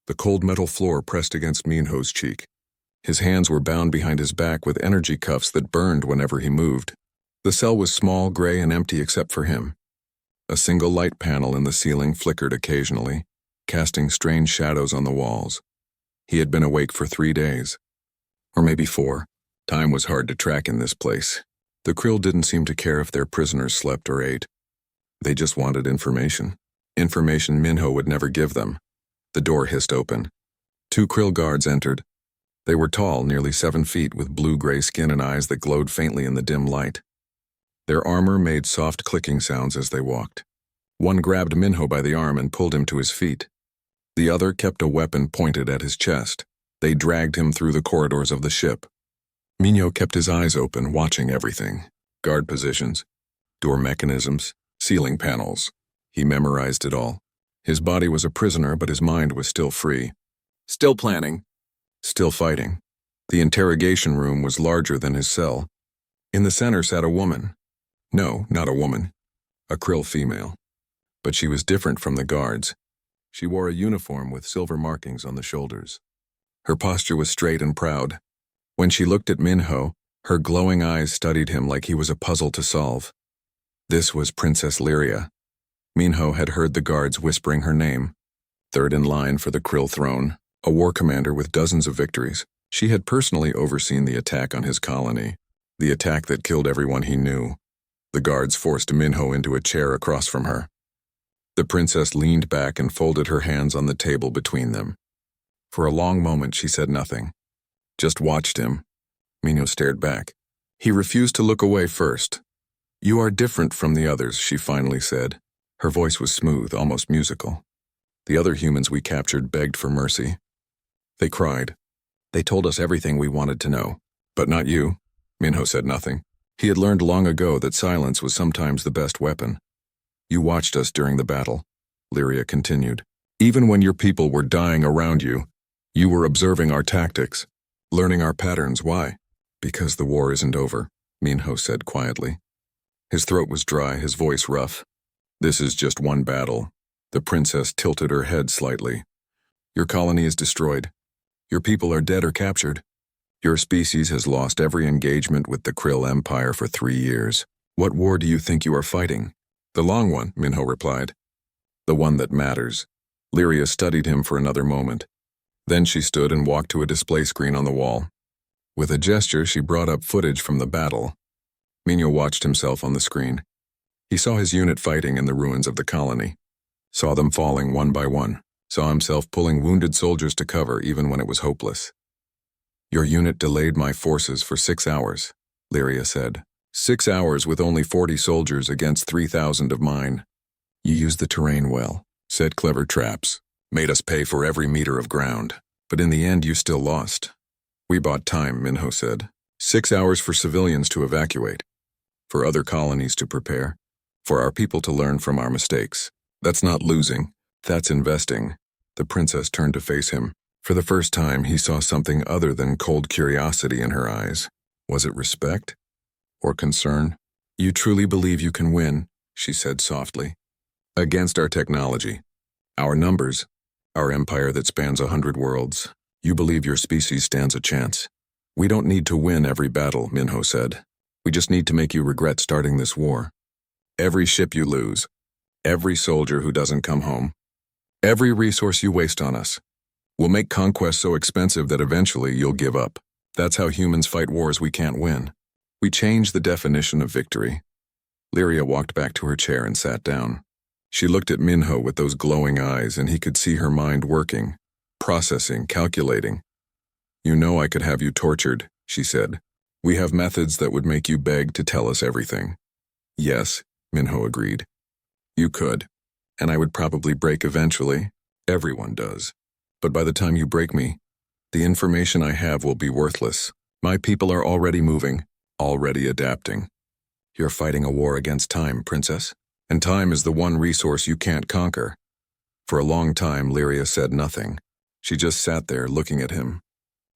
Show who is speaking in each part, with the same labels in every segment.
Speaker 1: The cold metal floor pressed against Minho's cheek. His hands were bound behind his back with energy cuffs that burned whenever he moved. The cell was small, gray, and empty except for him. A single light panel in the ceiling flickered occasionally, casting strange shadows on the walls. He had been awake for 3 days. Or maybe 4. Time was hard to track in this place. The Krill didn't seem to care if their prisoners slept or ate. They just wanted information. Information Minho would never give them. The door hissed open. 2 Krill guards entered. They were tall, nearly 7 feet, with blue-gray skin and eyes that glowed faintly in the dim light. Their armor made soft clicking sounds as they walked. One grabbed Minho by the arm and pulled him to his feet. The other kept a weapon pointed at his chest. They dragged him through the corridors of the ship. Minho kept his eyes open, watching everything. Guard positions, door mechanisms, ceiling panels. He memorized it all. His body was a prisoner, but his mind was still free. Still planning. Still fighting. The interrogation room was larger than his cell. In the center sat a woman. No, not a woman. A Krill female. But she was different from the guards. She wore a uniform with silver markings on the shoulders. Her posture was straight and proud. When she looked at Minho, her glowing eyes studied him like he was a puzzle to solve. This was Princess Lyria. Minho had heard the guards whispering her name. Third in line for the Krill throne, a war commander with dozens of victories. She had personally overseen the attack on his colony, the attack that killed everyone he knew. The guards forced Minho into a chair across from her. The princess leaned back and folded her hands on the table between them. For a long moment she said nothing, just watched him. Minho stared back. He refused to look away first. "You are different from the others," she finally said. Her voice was smooth, almost musical. "The other humans we captured begged for mercy. They cried. They told us everything we wanted to know. But not you." Minho said nothing. He had learned long ago that silence was sometimes the best weapon. "You watched us during the battle," Lyria continued. "Even when your people were dying around you, you were observing our tactics, learning our patterns. Why?" "Because the war isn't over," Minho said quietly. His throat was dry, his voice rough. "This is just one battle." The princess tilted her head slightly. "Your colony is destroyed. Your people are dead or captured. Your species has lost every engagement with the Krill Empire for 3 years. What war do you think you are fighting?" "The long one," Minho replied. "The one that matters." Lyria studied him for another moment. Then she stood and walked to a display screen on the wall. With a gesture, she brought up footage from the battle. Minho watched himself on the screen. He saw his unit fighting in the ruins of the colony. Saw them falling one by one. Saw himself pulling wounded soldiers to cover even when it was hopeless. "Your unit delayed my forces for 6 hours, Lyria said. 6 hours with only 40 soldiers against 3,000 of mine. You used the terrain well, set clever traps, made us pay for every meter of ground. But in the end you still lost." "We bought time," Minho said. 6 hours for civilians to evacuate. For other colonies to prepare. For our people to learn from our mistakes. That's not losing. That's investing." The princess turned to face him. For the first time, he saw something other than cold curiosity in her eyes. Was it respect? Or concern? "You truly believe you can win," she said softly. "Against our technology, our numbers, our empire that spans 100 worlds. You believe your species stands a chance. We don't need to win every battle," Minho said. "We just need to make you regret starting this war. Every ship you lose, every soldier who doesn't come home, every resource you waste on us, will make conquest so expensive that eventually you'll give up. That's how humans fight wars we can't win. We change the definition of victory." Lyria walked back to her chair and sat down. She looked at Minho with those glowing eyes, and he could see her mind working, processing, calculating. "You know I could have you tortured," she said. "We have methods that would make you beg to tell us everything." "Yes," Minho agreed. "You could, and I would probably break eventually. Everyone does. But by the time you break me, the information I have will be worthless. My people are already moving, already adapting. You're fighting a war against time, princess, and time is the one resource you can't conquer." For a long time, Lyria said nothing. She just sat there looking at him.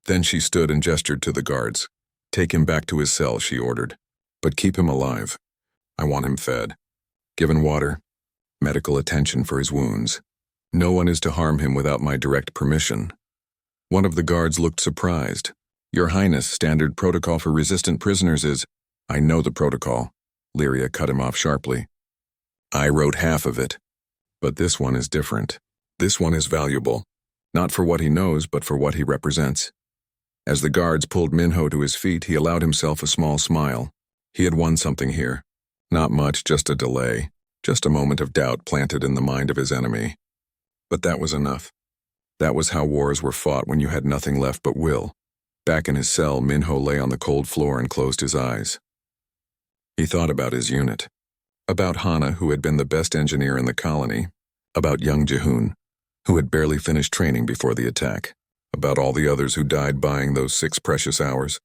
Speaker 1: Then she stood and gestured to the guards. "Take him back to his cell," she ordered. "But keep him alive. I want him fed, given water, medical attention for his wounds. No one is to harm him without my direct permission. One of the guards looked surprised. Your Highness, standard protocol for resistant prisoners is— I know the protocol. Lyria cut him off sharply. I wrote half of it. But this one is different. This one is valuable. Not for what he knows, but for what he represents. As the guards pulled Minho to his feet, he allowed himself a small smile. He had won something here. Not much, just a delay. Just a moment of doubt planted in the mind of his enemy. But that was enough. That was how wars were fought when you had nothing left but will. Back in his cell, Minho lay on the cold floor and closed his eyes. He thought about his unit. About Hana, who had been the best engineer in the colony. About young Jihoon, who had barely finished training before the attack. About all the others who died buying those 6 precious hours.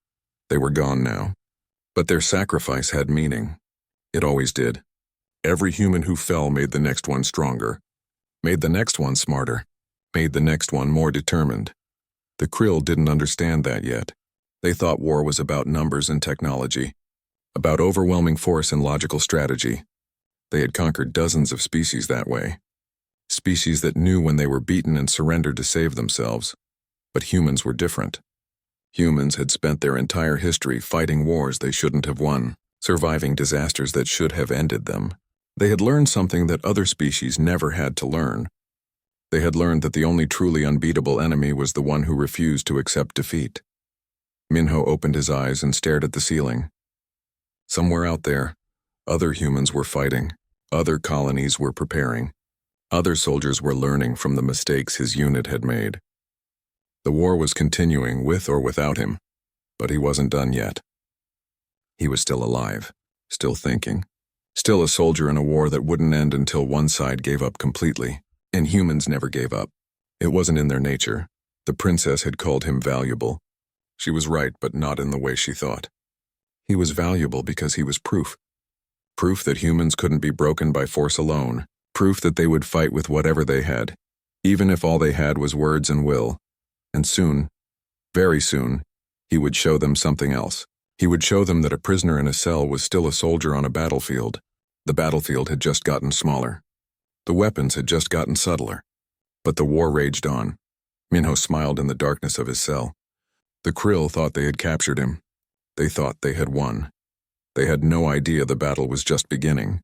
Speaker 1: They were gone now. But their sacrifice had meaning. It always did. Every human who fell made the next one stronger. Made the next one smarter. Made the next one more determined. The Krill didn't understand that yet. They thought war was about numbers and technology. About overwhelming force and logical strategy. They had conquered dozens of species that way. Species that knew when they were beaten and surrendered to save themselves. But humans were different. Humans had spent their entire history fighting wars they shouldn't have won, surviving disasters that should have ended them. They had learned something that other species never had to learn. They had learned that the only truly unbeatable enemy was the one who refused to accept defeat. Minho opened his eyes and stared at the ceiling. Somewhere out there, other humans were fighting. Other colonies were preparing. Other soldiers were learning from the mistakes his unit had made. The war was continuing with or without him, but he wasn't done yet. He was still alive, still thinking, still a soldier in a war that wouldn't end until one side gave up completely, and humans never gave up. It wasn't in their nature. The princess had called him valuable. She was right, but not in the way she thought. He was valuable because he was proof. Proof that humans couldn't be broken by force alone. Proof that they would fight with whatever they had, even if all they had was words and will. And soon, very soon, he would show them something else. He would show them that a prisoner in a cell was still a soldier on a battlefield. The battlefield had just gotten smaller. The weapons had just gotten subtler. But the war raged on. Minho smiled in the darkness of his cell. The Krill thought they had captured him. They thought they had won. They had no idea the battle was just beginning.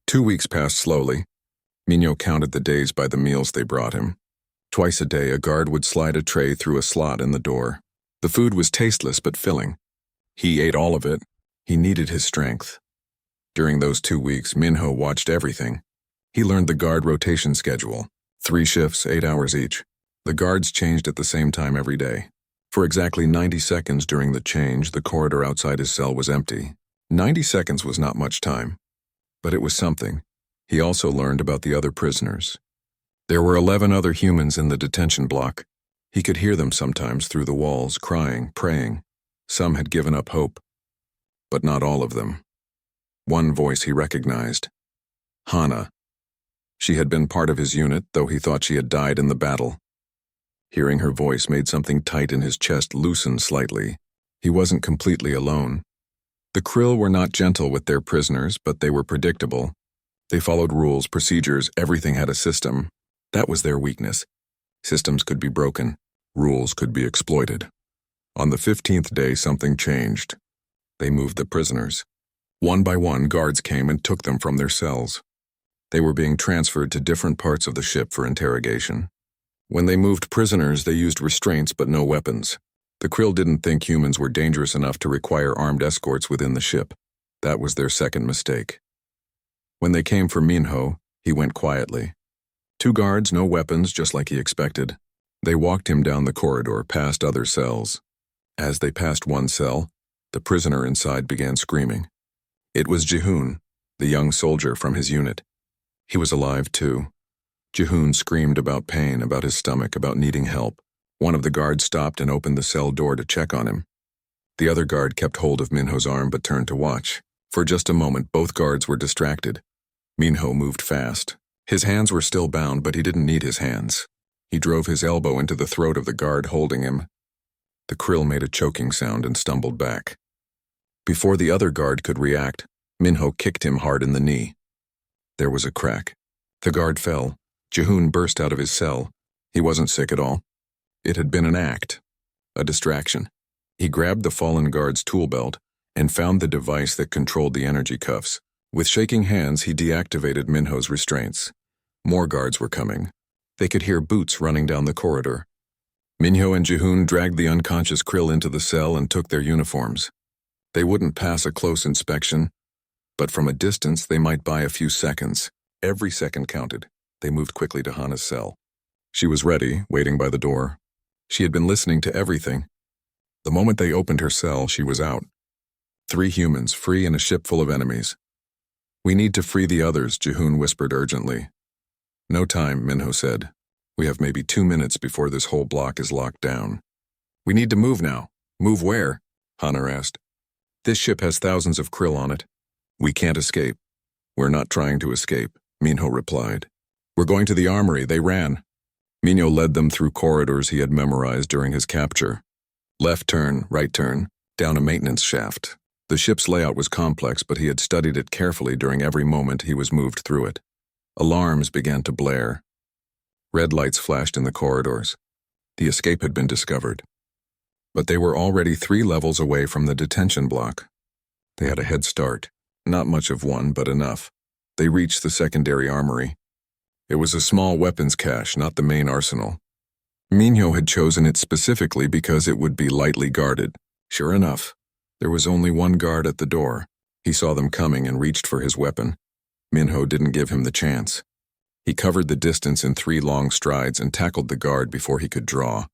Speaker 1: 2 weeks passed slowly. Minho counted the days by the meals they brought him. Twice a day, a guard would slide a tray through a slot in the door. The food was tasteless but filling. He ate all of it. He needed his strength. During those 2 weeks, Minho watched everything. He learned the guard rotation schedule. 3 shifts, 8 hours each. The guards changed at the same time every day. For exactly 90 seconds during the change, the corridor outside his cell was empty. 90 seconds was not much time. But it was something. He also learned about the other prisoners. There were 11 other humans in the detention block. He could hear them sometimes through the walls, crying, praying. Some had given up hope. But not all of them. One voice he recognized. Hana. She had been part of his unit, though he thought she had died in the battle. Hearing her voice made something tight in his chest loosen slightly. He wasn't completely alone. The Krill were not gentle with their prisoners, but they were predictable. They followed rules, procedures, everything had a system. That was their weakness. Systems could be broken. Rules could be exploited. On the 15th day, something changed. They moved the prisoners. One by one, guards came and took them from their cells. They were being transferred to different parts of the ship for interrogation. When they moved prisoners, they used restraints but no weapons. The Krill didn't think humans were dangerous enough to require armed escorts within the ship. That was their second mistake. When they came for Minho, he went quietly. 2 guards, no weapons, just like he expected. They walked him down the corridor, past other cells. As they passed one cell, the prisoner inside began screaming. It was Jihoon, the young soldier from his unit. He was alive too. Jihoon screamed about pain, about his stomach, about needing help. One of the guards stopped and opened the cell door to check on him. The other guard kept hold of Minho's arm but turned to watch. For just a moment, both guards were distracted. Minho moved fast. His hands were still bound, but he didn't need his hands. He drove his elbow into the throat of the guard holding him. The Krill made a choking sound and stumbled back. Before the other guard could react, Minho kicked him hard in the knee. There was a crack. The guard fell. Jihoon burst out of his cell. He wasn't sick at all. It had been an act, a distraction. He grabbed the fallen guard's tool belt and found the device that controlled the energy cuffs. With shaking hands, he deactivated Minho's restraints. More guards were coming. They could hear boots running down the corridor. Minho and Jihoon dragged the unconscious Krill into the cell and took their uniforms. They wouldn't pass a close inspection, but from a distance they might buy a few seconds. Every second counted. They moved quickly to Hana's cell. She was ready, waiting by the door. She had been listening to everything. The moment they opened her cell, she was out. 3 humans, free in a ship full of enemies. "We need to free the others," Jihoon whispered urgently. "No time," Minho said. "We have maybe 2 minutes before this whole block is locked down." "We need to move now." "Move where?" Hana asked. "This ship has thousands of krill on it. We can't escape." "We're not trying to escape," Minho replied. "We're going to the armory." They ran. Minho led them through corridors he had memorized during his capture. Left turn, right turn, down a maintenance shaft. The ship's layout was complex, but he had studied it carefully during every moment he was moved through it. Alarms began to blare. Red lights flashed in the corridors. The escape had been discovered. But they were already 3 levels away from the detention block. They had a head start. Not much of one, but enough. They reached the secondary armory. It was a small weapons cache, not the main arsenal. Minho had chosen it specifically because it would be lightly guarded. Sure enough, there was only one guard at the door. He saw them coming and reached for his weapon. Minho didn't give him the chance. He covered the distance in 3 long strides and tackled the guard before he could draw.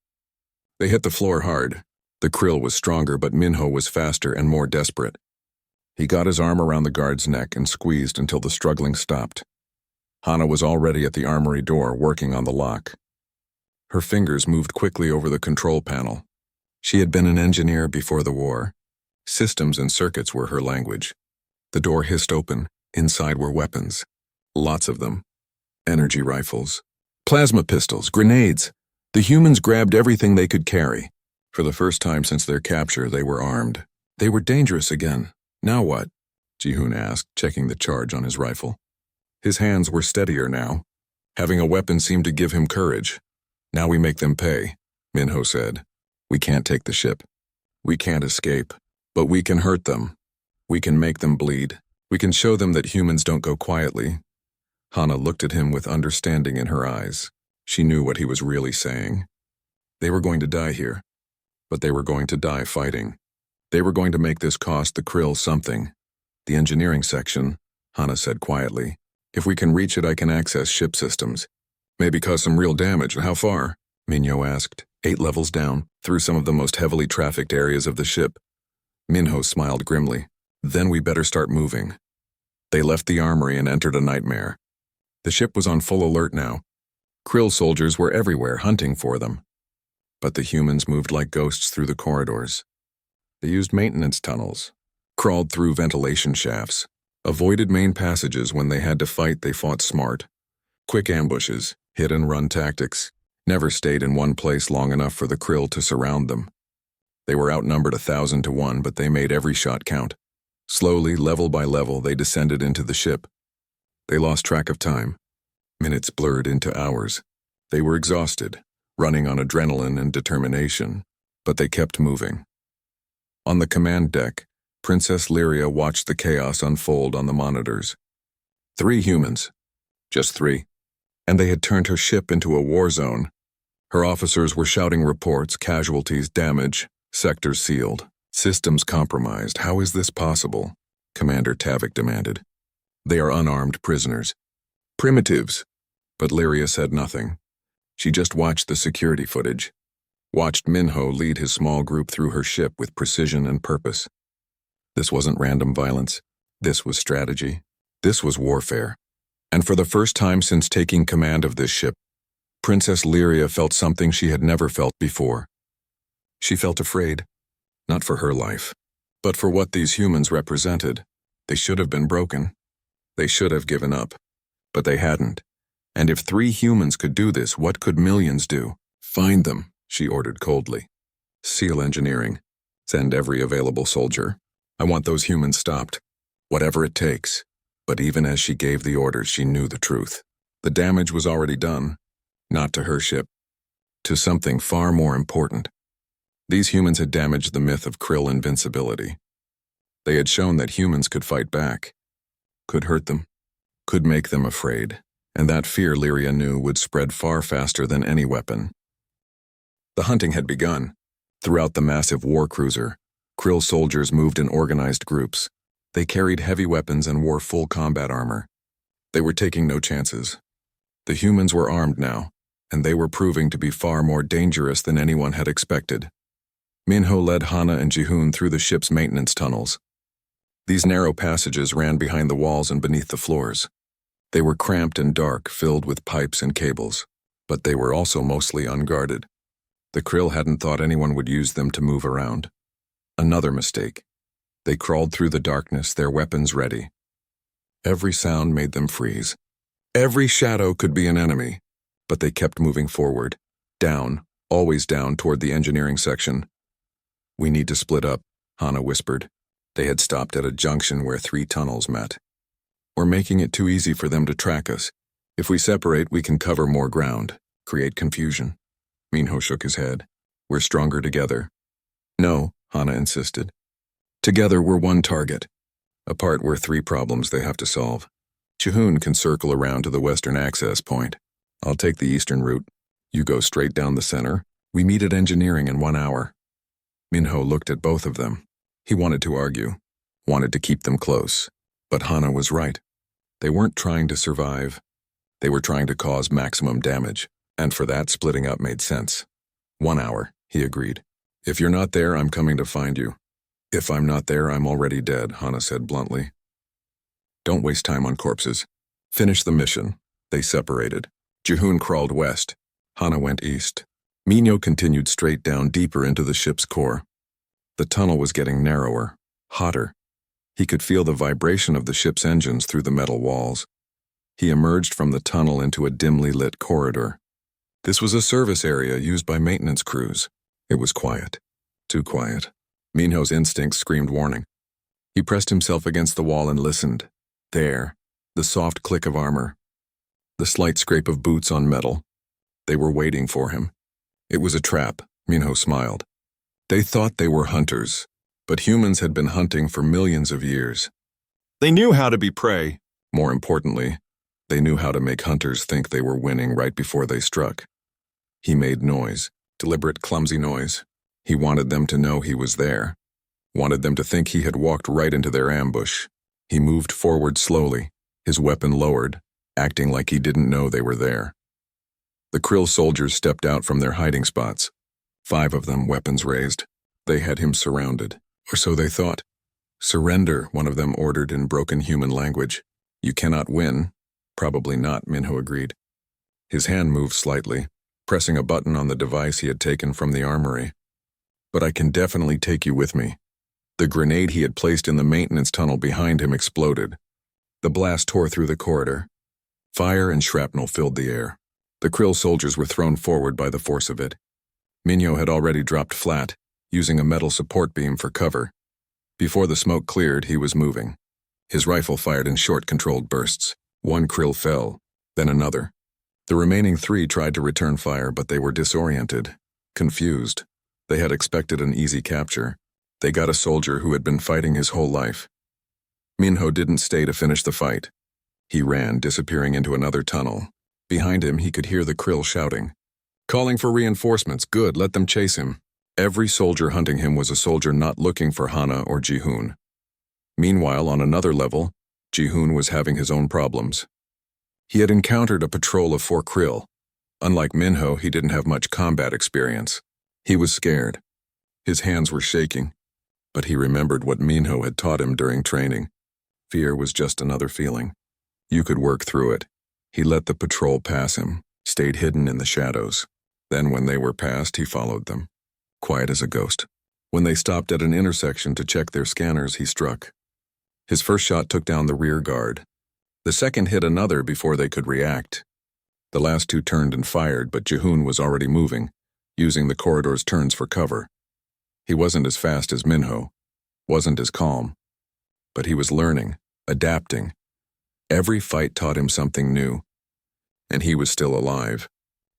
Speaker 1: They hit the floor hard. The krill was stronger, but Minho was faster and more desperate. He got his arm around the guard's neck and squeezed until the struggling stopped. Hana was already at the armory door, working on the lock. Her fingers moved quickly over the control panel. She had been an engineer before the war. Systems and circuits were her language. The door hissed open. Inside were weapons. Lots of them. Energy rifles, plasma pistols, grenades. The humans grabbed everything they could carry. For the first time since their capture, they were armed. They were dangerous again. Now what? Jihoon asked, checking the charge on his rifle. His hands were steadier now. Having a weapon seemed to give him courage. "Now we make them pay," Minho said. "We can't take the ship. We can't escape. But we can hurt them. We can make them bleed. We can show them that humans don't go quietly." Hana looked at him with understanding in her eyes. She knew what he was really saying. They were going to die here, but they were going to die fighting. They were going to make this cost the krill something. "The engineering section," Hana said quietly. "If we can reach it, I can access ship systems. Maybe cause some real damage. How far?" Minho asked. 8 levels down, through some of the most heavily trafficked areas of the ship. Minho smiled grimly. "Then we better start moving." They left the armory and entered a nightmare. The ship was on full alert now. Krill soldiers were everywhere, hunting for them. But the humans moved like ghosts through the corridors. They used maintenance tunnels, crawled through ventilation shafts, avoided main passages. When they had to fight, they fought smart. Quick ambushes, hit-and-run tactics, never stayed in one place long enough for the krill to surround them. They were outnumbered 1,000 to 1, but they made every shot count. Slowly, level by level, they descended into the ship. They lost track of time. Minutes blurred into hours. They were exhausted, running on adrenaline and determination, but they kept moving. On the command deck, Princess Lyria watched the chaos unfold on the monitors. 3 humans. Just 3. And they had turned her ship into a war zone. Her officers were shouting reports, casualties, damage, sectors sealed, systems compromised. "How is this possible?" Commander Tavik demanded. "They are unarmed prisoners. Primitives." But Lyria said nothing. She just watched the security footage, watched Minho lead his small group through her ship with precision and purpose. This wasn't random violence. This was strategy. This was warfare. And for the first time since taking command of this ship, Princess Lyria felt something she had never felt before. She felt afraid, not for her life, but for what these humans represented. They should have been broken. They should have given up. But they hadn't. And if 3 humans could do this, what could millions do? "Find them," she ordered coldly. "SEAL engineering. Send every available soldier. I want those humans stopped. Whatever it takes." But even as she gave the orders, she knew the truth. The damage was already done, not to her ship, to something far more important. These humans had damaged the myth of Krill invincibility. They had shown that humans could fight back, could hurt them, could make them afraid, and that fear Lyria knew would spread far faster than any weapon. The hunting had begun. Throughout the massive war cruiser, Krill soldiers moved in organized groups. They carried heavy weapons and wore full combat armor. They were taking no chances. The humans were armed now, and they were proving to be far more dangerous than anyone had expected. Minho led Hana and Jihoon through the ship's maintenance tunnels. These narrow passages ran behind the walls and beneath the floors. They were cramped and dark, filled with pipes and cables, but they were also mostly unguarded. The Krill hadn't thought anyone would use them to move around. Another mistake. They crawled through the darkness, their weapons ready. Every sound made them freeze. Every shadow could be an enemy, but they kept moving forward, down, always down toward the engineering section. "We need to split up," Hana whispered. They had stopped at a junction where 3 tunnels met. "We're making it too easy for them to track us. If we separate, we can cover more ground, create confusion." Minho shook his head. "We're stronger together." "No," Hana insisted. "Together we're one target. Apart we're 3 problems they have to solve. Jihoon can circle around to the western access point. I'll take the eastern route. You go straight down the center. We meet at engineering in 1 hour." Minho looked at both of them. He wanted to argue, wanted to keep them close. But Hana was right. They weren't trying to survive. They were trying to cause maximum damage, and for that, splitting up made sense. 1 hour, he agreed. "If you're not there, I'm coming to find you." "If I'm not there, I'm already dead," Hana said bluntly. "Don't waste time on corpses. Finish the mission." They separated. Jihoon crawled west. Hana went east. Minho continued straight down deeper into the ship's core. The tunnel was getting narrower, hotter. He could feel the vibration of the ship's engines through the metal walls. He emerged from the tunnel into a dimly lit corridor. This was a service area used by maintenance crews. It was quiet. Too quiet. Minho's instincts screamed warning. He pressed himself against the wall and listened. There, the soft click of armor. The slight scrape of boots on metal. They were waiting for him. It was a trap, Minho smiled. They thought they were hunters, but humans had been hunting for millions of years. They knew how to be prey. More importantly, they knew how to make hunters think they were winning right before they struck. He made noise, deliberate, clumsy noise. He wanted them to know he was there. Wanted them to think he had walked right into their ambush. He moved forward slowly, his weapon lowered, acting like he didn't know they were there. The Krill soldiers stepped out from their hiding spots. 5 of them, weapons raised. They had him surrounded, or so they thought. "Surrender," one of them ordered in broken human language. "You cannot win." "Probably not," Minho agreed. His hand moved slightly, pressing a button on the device he had taken from the armory. "But I can definitely take you with me." The grenade he had placed in the maintenance tunnel behind him exploded. The blast tore through the corridor. Fire and shrapnel filled the air. The Krill soldiers were thrown forward by the force of it. Minho had already dropped flat, using a metal support beam for cover. Before the smoke cleared, he was moving. His rifle fired in short, controlled bursts. 1 Krill fell, then another. The remaining 3 tried to return fire, but they were disoriented, confused. They had expected an easy capture. They got a soldier who had been fighting his whole life. Minho didn't stay to finish the fight. He ran, disappearing into another tunnel. Behind him, he could hear the Krill shouting. "Calling for reinforcements. Good, let them chase him." Every soldier hunting him was a soldier not looking for Hana or Jihoon. Meanwhile, on another level, Jihoon was having his own problems. He had encountered a patrol of 4 Krill. Unlike Minho, he didn't have much combat experience. He was scared. His hands were shaking, but he remembered what Minho had taught him during training. Fear was just another feeling. You could work through it. He let the patrol pass him, stayed hidden in the shadows. Then when they were past, he followed them, quiet as a ghost. When they stopped at an intersection to check their scanners, he struck. His first shot took down the rear guard. The second hit another before they could react. The last 2 turned and fired, but Jihoon was already moving, using the corridor's turns for cover. He wasn't as fast as Minho, wasn't as calm, but he was learning, adapting. Every fight taught him something new. and he was still alive.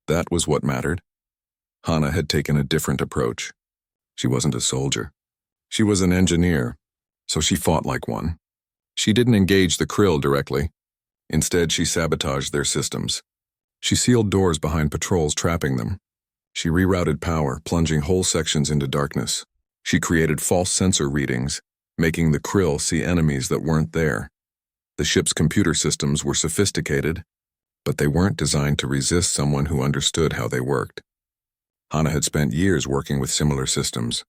Speaker 1: That was what mattered. Hana had taken a different approach. She wasn't a soldier. She was an engineer, so she fought like one. She didn't engage the Krill directly. Instead, she sabotaged their systems. She sealed doors behind patrols, trapping them. She rerouted power, plunging whole sections into darkness. She created false sensor readings, making the Krill see enemies that weren't there. The ship's computer systems were sophisticated, but they weren't designed to resist someone who understood how they worked. Hana had spent years working with similar systems.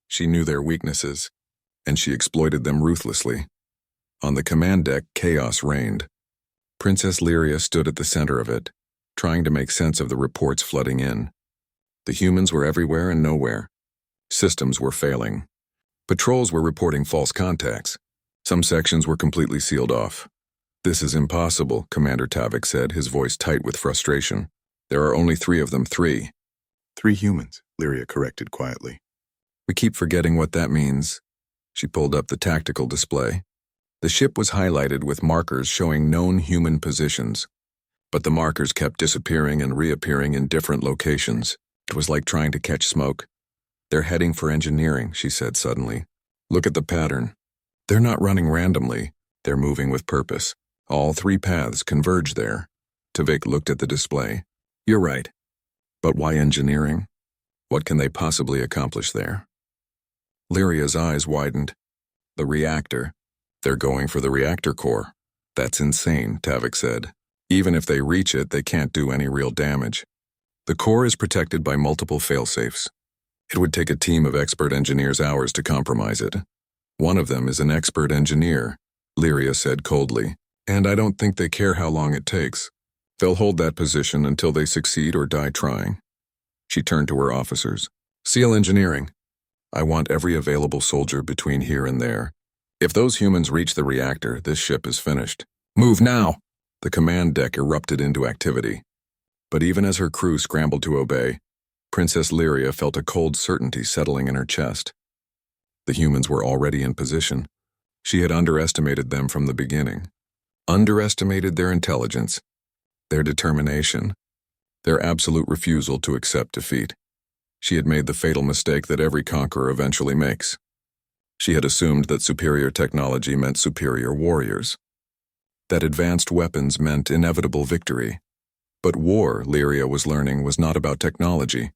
Speaker 1: She knew their weaknesses, and she exploited them ruthlessly. On the command deck, chaos reigned. Princess Lyria stood at the center of it, trying to make sense of the reports flooding in. The humans were everywhere and nowhere. Systems were failing. Patrols were reporting false contacts. Some sections were completely sealed off. "This is impossible," Commander Tavik said, his voice tight with frustration. "There are only 3 of them, 3.
Speaker 2: 3 humans, Lyria corrected quietly.
Speaker 1: We keep forgetting what that means." She pulled up the tactical display. The ship was highlighted with markers showing known human positions, but the markers kept disappearing and reappearing in different locations. It was like trying to catch smoke. "They're heading for engineering," she said suddenly. "Look at the pattern. They're not running randomly. They're moving with purpose. All 3 paths converge there." Tavik looked at the display. "You're right. But why engineering? What can they possibly accomplish there?" Lyria's eyes widened. "The reactor. They're going for the reactor core." "That's insane," Tavik said. "Even if they reach it, they can't do any real damage. The core is protected by multiple failsafes. It would take a team of expert engineers hours to compromise it. One of them is an expert engineer," Lyria said coldly, "and I don't think they care how long it takes. They'll hold that position until they succeed or die trying." She turned to her officers. "SEAL engineering. I want every available soldier between here and there. If those humans reach the reactor, this ship is finished. Move now!" The command deck erupted into activity. But even as her crew scrambled to obey, Princess Lyria felt a cold certainty settling in her chest. The humans were already in position. She had underestimated them from the beginning. Underestimated their intelligence, their determination, their absolute refusal to accept defeat. She had made the fatal mistake that every conqueror eventually makes. She had assumed that superior technology meant superior warriors, that advanced weapons meant inevitable victory. But war, Lyria was learning, was not about technology.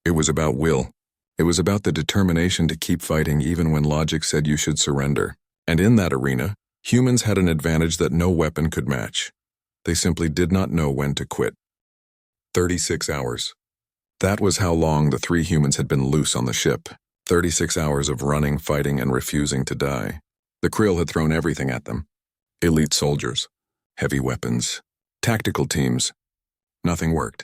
Speaker 1: It was about will. It was about the determination to keep fighting even when logic said you should surrender. And in that arena, humans had an advantage that no weapon could match. They simply did not know when to quit. 36 hours. That was how long the 3 humans had been loose on the ship. 36 hours of running, fighting, and refusing to die. The Krill had thrown everything at them. Elite soldiers, heavy weapons, tactical teams. Nothing worked.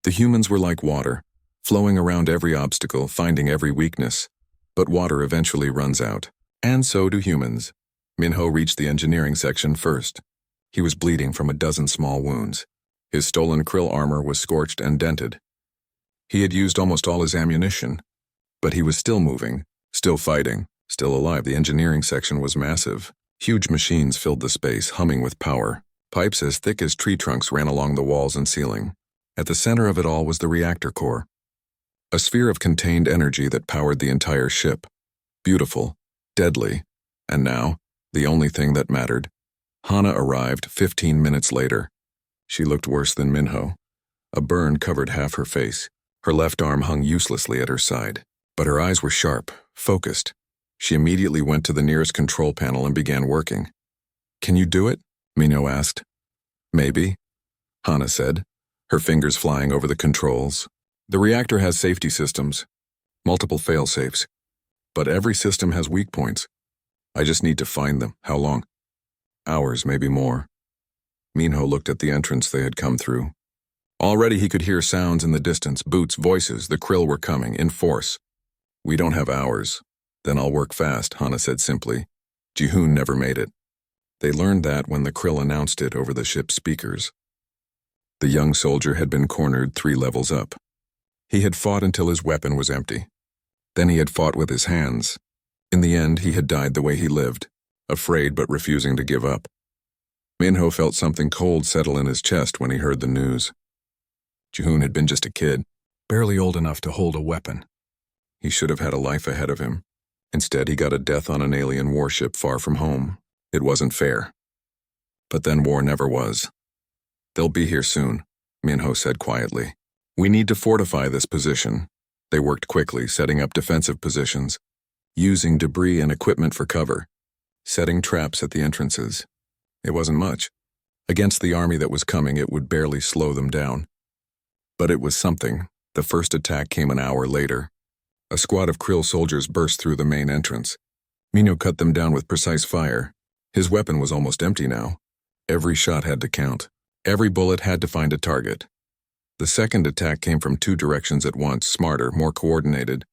Speaker 1: The humans were like water, flowing around every obstacle, finding every weakness. But water eventually runs out. And so do humans. Minho reached the engineering section first. He was bleeding from a dozen small wounds. His stolen Krill armor was scorched and dented. He had used almost all his ammunition, but he was still moving, still fighting, still alive. The engineering section was massive. Huge machines filled the space, humming with power. Pipes as thick as tree trunks ran along the walls and ceiling. At the center of it all was the reactor core, a sphere of contained energy that powered the entire ship. Beautiful, deadly, and now, the only thing that mattered. Hana arrived 15 minutes later. She looked worse than Minho. A burn covered half her face. Her left arm hung uselessly at her side, but her eyes were sharp, focused. She immediately went to the nearest control panel and began working. "Can you do it?" Minho asked. "Maybe," Hana said, her fingers flying over the controls. "The reactor has safety systems, multiple fail-safes, but every system has weak points. I just need to find them." "How long?" "Hours, maybe more." Minho looked at the entrance they had come through. Already he could hear sounds in the distance, boots, voices. The Krill were coming, in force. "We don't have hours." "Then I'll work fast," Hana said simply. Jihoon never made it. They learned that when the Krill announced it over the ship's speakers. The young soldier had been cornered 3 levels up. He had fought until his weapon was empty. Then he had fought with his hands. In the end, he had died the way he lived, afraid but refusing to give up. Minho felt something cold settle in his chest when he heard the news. Ji-hoon had been just a kid, barely old enough to hold a weapon. He should have had a life ahead of him. Instead, he got a death on an alien warship far from home. It wasn't fair. But then war never was. They'll be here soon, Minho said quietly. We need to fortify this position. They worked quickly, setting up defensive positions, using debris and equipment for cover, setting traps at the entrances. It wasn't much. Against the army that was coming, it would barely slow them down. But it was something. The first attack came an hour later. A squad of Krill soldiers burst through the main entrance. Minho cut them down with precise fire. His weapon was almost empty now. Every shot had to count. Every bullet had to find a target. The second attack came from two directions at once, smarter, more coordinated.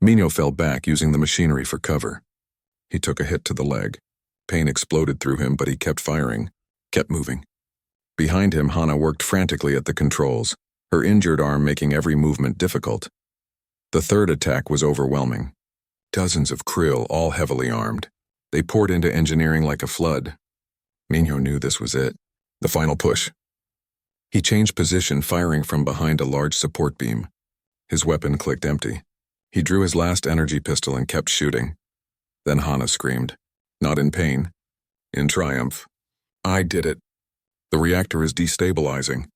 Speaker 1: Minho fell back, using the machinery for cover. He took a hit to the leg. Pain exploded through him, but he kept firing, kept moving. Behind him, Hana worked frantically at the controls, her injured arm making every movement difficult. The third attack was overwhelming. Dozens of Krill, all heavily armed. They poured into engineering like a flood. Minho knew this was it. The final push. He changed position, firing from behind a large support beam. His weapon clicked empty. He drew his last energy pistol and kept shooting. Then Hana screamed. Not in pain. In triumph. I did it. The reactor is destabilizing.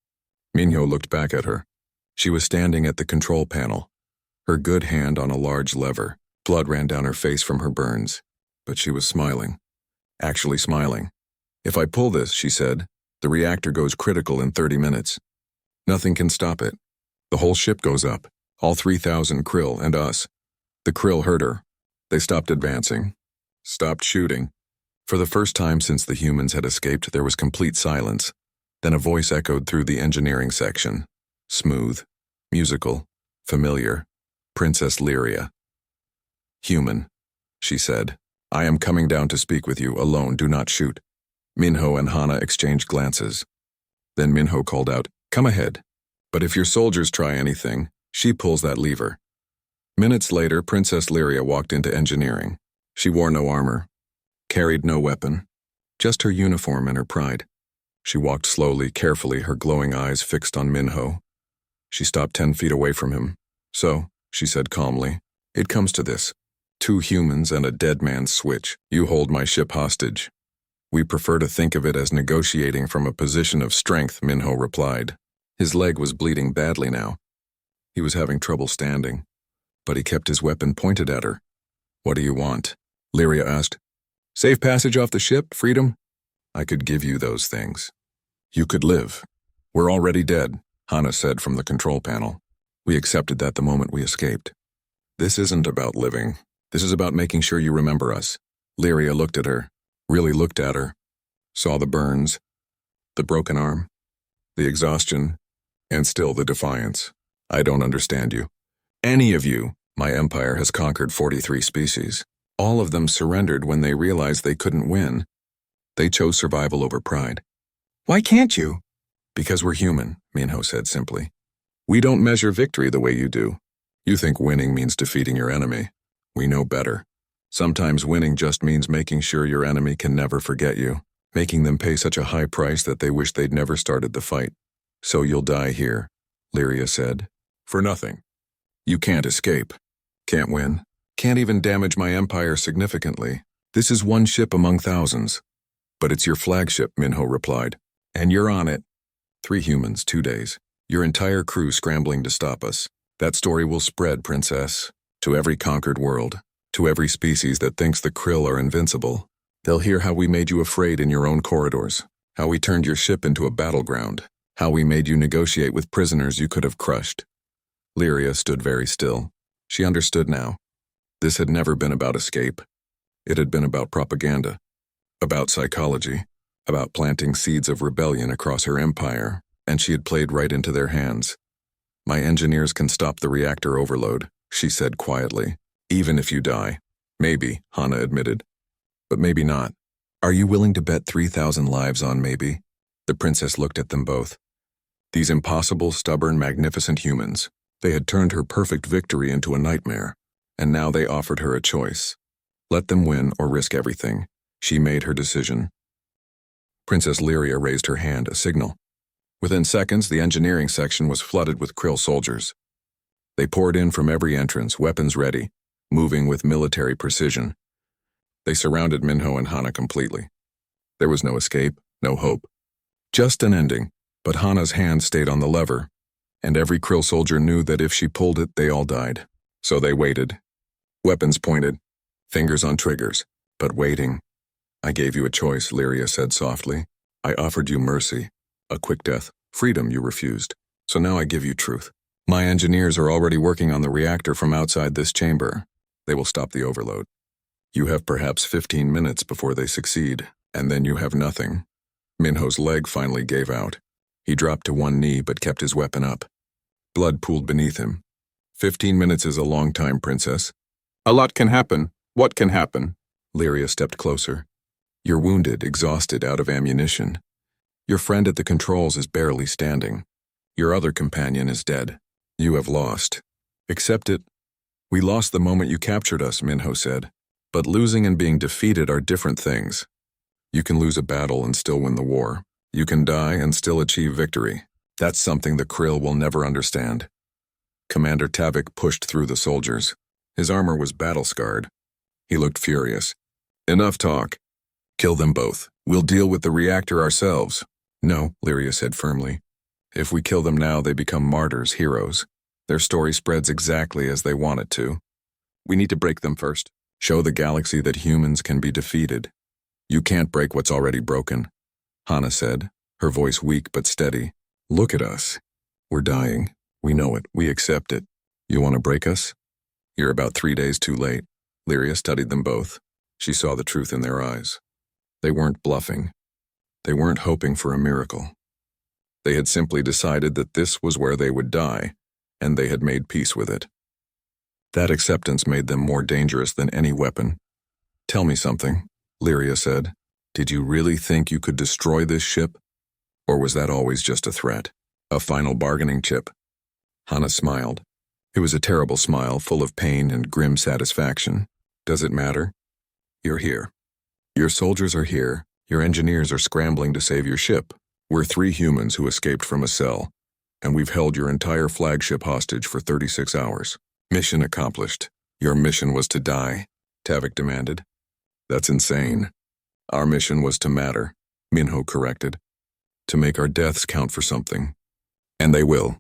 Speaker 1: Minho looked back at her. She was standing at the control panel, her good hand on a large lever. Blood ran down her face from her burns. But she was smiling. Actually smiling. If I pull this, she said, the reactor goes critical in 30 minutes. Nothing can stop it. The whole ship goes up. All 3,000 Krill and us. The Krill heard her. They stopped advancing. Stopped shooting. For the first time since the humans had escaped, there was complete silence. Then a voice echoed through the engineering section. Smooth, musical, familiar. Princess Lyria. Human, she said. I am coming down to speak with you, alone, do not shoot. Minho and Hana exchanged glances. Then Minho called out, come ahead. But if your soldiers try anything, she pulls that lever. Minutes later, Princess Lyria walked into engineering. She wore no armor, carried no weapon, just her uniform and her pride. She walked slowly, carefully, her glowing eyes fixed on Minho. She stopped 10 feet away from him. So, she said calmly, it comes to this. 2 humans and a dead man's switch. You hold my ship hostage. We prefer to think of it as negotiating from a position of strength, Minho replied. His leg was bleeding badly now. He was having trouble standing, but he kept his weapon pointed at her. What do you want? Lyria asked. Safe passage off the ship, freedom? I could give you those things. You could live. We're already dead, Hana said from the control panel. We accepted that the moment we escaped. This isn't about living. This is about making sure you remember us. Lyria looked at her, really looked at her, saw the burns, the broken arm, the exhaustion, and still the defiance. I don't understand you. Any of you. My empire has conquered 43 species. All of them surrendered when they realized they couldn't win. They chose survival over pride. Why can't you? Because we're human, Minho said simply. We don't measure victory the way you do. You think winning means defeating your enemy. We know better. Sometimes winning just means making sure your enemy can never forget you, making them pay such a high price that they wish they'd never started the fight. So you'll die here, Lyria said. For nothing. You can't escape. Can't win. Can't even damage my empire significantly. This is one ship among thousands. But it's your flagship, Minho replied. And you're on it. 3 humans, 2 days. Your entire crew scrambling to stop us. That story will spread, Princess, to every conquered world, to every species that thinks the Krill are invincible. They'll hear how we made you afraid in your own corridors, how we turned your ship into a battleground, how we made you negotiate with prisoners you could have crushed. Lyria stood very still. She understood now. This had never been about escape. It had been about propaganda, about psychology, about planting seeds of rebellion across her empire, and she had played right into their hands. My engineers can stop the reactor overload, she said quietly. Even if you die. Maybe, Hana admitted. But maybe not. Are you willing to bet 3,000 lives on maybe? The princess looked at them both. These impossible, stubborn, magnificent humans. They had turned her perfect victory into a nightmare, and now they offered her a choice. Let them win or risk everything. She made her decision. Princess Lyria raised her hand, a signal. Within seconds, the engineering section was flooded with Krill soldiers. They poured in from every entrance, weapons ready, moving with military precision. They surrounded Minho and Hana completely. There was no escape, no hope. Just an ending, but Hana's hand stayed on the lever, and every Krill soldier knew that if she pulled it, they all died. So they waited. Weapons pointed, fingers on triggers, but waiting. I gave you a choice, Lyria said softly. I offered you mercy, a quick death, freedom you refused. So now I give you truth. My engineers are already working on the reactor from outside this chamber. They will stop the overload. You have perhaps 15 minutes before they succeed, and then you have nothing. Minho's leg finally gave out. He dropped to one knee but kept his weapon up. Blood pooled beneath him. 15 minutes is a long time, Princess. A lot can happen. What can happen? Lyria stepped closer. You're wounded, exhausted, out of ammunition. Your friend at the controls is barely standing. Your other companion is dead. You have lost. Accept it. We lost the moment you captured us, Minho said. But losing and being defeated are different things. You can lose a battle and still win the war. You can die and still achieve victory. That's something the Krill will never understand. Commander Tavik pushed through the soldiers. His armor was battle-scarred. He looked furious. Enough talk. Kill them both. We'll deal with the reactor ourselves. No, Lyria said firmly. If we kill them now, they become martyrs, heroes. Their story spreads exactly as they want it to. We need to break them first. Show the galaxy that humans can be defeated. You can't break what's already broken, Hana said, her voice weak but steady. Look at us. We're dying. We know it. We accept it. You want to break us? You're about 3 days too late. Lyria studied them both. She saw the truth in their eyes. They weren't bluffing. They weren't hoping for a miracle. They had simply decided that this was where they would die, and they had made peace with it. That acceptance made them more dangerous than any weapon. Tell me something, Lyria said. Did you really think you could destroy this ship? Or was that always just a threat? A final bargaining chip? Hana smiled. It was a terrible smile, full of pain and grim satisfaction. Does it matter? You're here. Your soldiers are here. Your engineers are scrambling to save your ship. We're 3 humans who escaped from a cell, and we've held your entire flagship hostage for 36 hours. Mission accomplished. Your mission was to die, Tavik demanded. That's insane. Our mission was to matter, Minho corrected. To make our deaths count for something. And they will.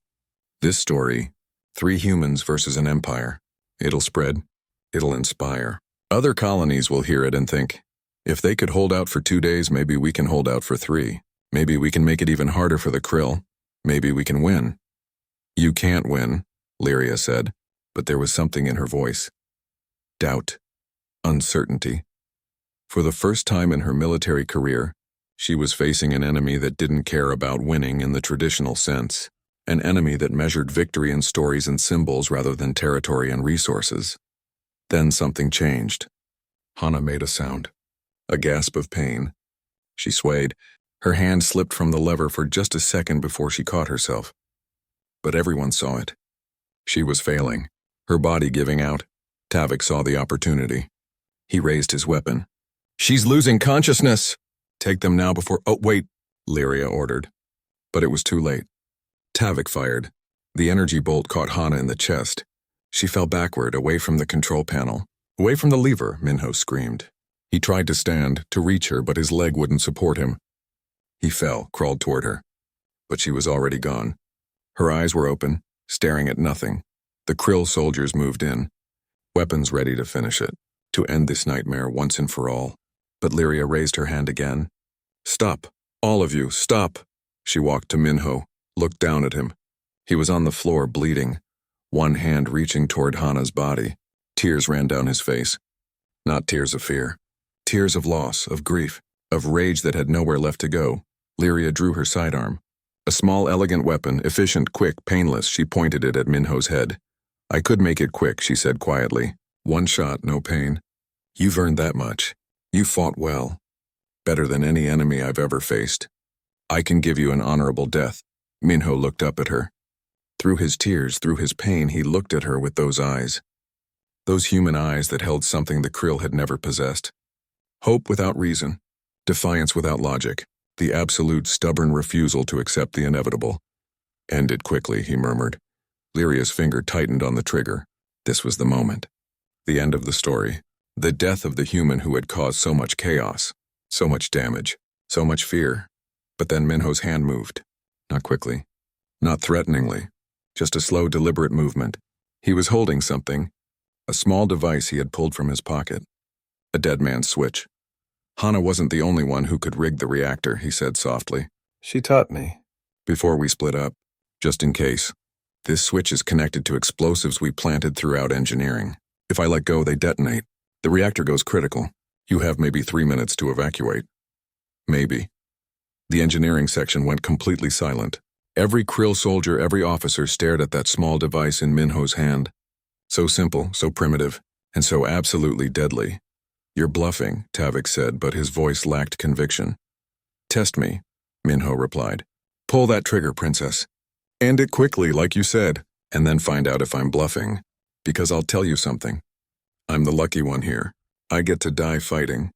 Speaker 1: This story, 3 humans versus an empire. It'll spread. It'll inspire. Other colonies will hear it and think, if they could hold out for 2 days, maybe we can hold out for 3. Maybe we can make it even harder for the Krill. Maybe we can win. You can't win, Lyria said, but there was something in her voice. Doubt. Uncertainty. For the first time in her military career, she was facing an enemy that didn't care about winning in the traditional sense, an enemy that measured victory in stories and symbols rather than territory and resources. Then something changed. Hana made a sound. A gasp of pain. She swayed. Her hand slipped from the lever for just a second before she caught herself. But everyone saw it. She was failing, her body giving out. Tavik saw the opportunity. He raised his weapon. She's losing consciousness! Take them now before— Oh, wait, Lyria ordered. But it was too late. Tavik fired. The energy bolt caught Hana in the chest. She fell backward, away from the control panel. Away from the lever, Minho screamed. He tried to stand, to reach her, but his leg wouldn't support him. He fell, crawled toward her. But she was already gone. Her eyes were open, staring at nothing. The Krill soldiers moved in, weapons ready to finish it, to end this nightmare once and for all. But Lyria raised her hand again. Stop. All of you, stop. She walked to Minho, looked down at him. He was on the floor, bleeding, one hand reaching toward Hana's body. Tears ran down his face. Not tears of fear. Tears of loss, of grief, of rage that had nowhere left to go. Lyria drew her sidearm. A small, elegant weapon, efficient, quick, painless, she pointed it at Minho's head. I could make it quick, she said quietly. One shot, no pain. You've earned that much. You fought well. Better than any enemy I've ever faced. I can give you an honorable death. Minho looked up at her. Through his tears, through his pain, he looked at her with those eyes. Those human eyes that held something the Krill had never possessed. Hope without reason. Defiance without logic. The absolute stubborn refusal to accept the inevitable. End it quickly, he murmured. Lyria's finger tightened on the trigger. This was the moment. The end of the story. The death of the human who had caused so much chaos, so much damage, so much fear. But then Minho's hand moved. Not quickly. Not threateningly. Just a slow, deliberate movement. He was holding something. A small device he had pulled from his pocket. A dead man's switch. Hana wasn't the only one who could rig the reactor, he said softly.
Speaker 3: She taught me.
Speaker 1: Before we split up. Just in case. This switch is connected to explosives we planted throughout engineering. If I let go, they detonate. The reactor goes critical. You have maybe 3 minutes to evacuate. Maybe. The engineering section went completely silent. Every Krill soldier, every officer stared at that small device in Minho's hand. So simple, so primitive, and so absolutely deadly. You're bluffing, Tavik said, but his voice lacked conviction. Test me, Minho replied. Pull that trigger, princess. End it quickly, like you said, and then find out if I'm bluffing. Because I'll tell you something. I'm the lucky one here. I get to die fighting.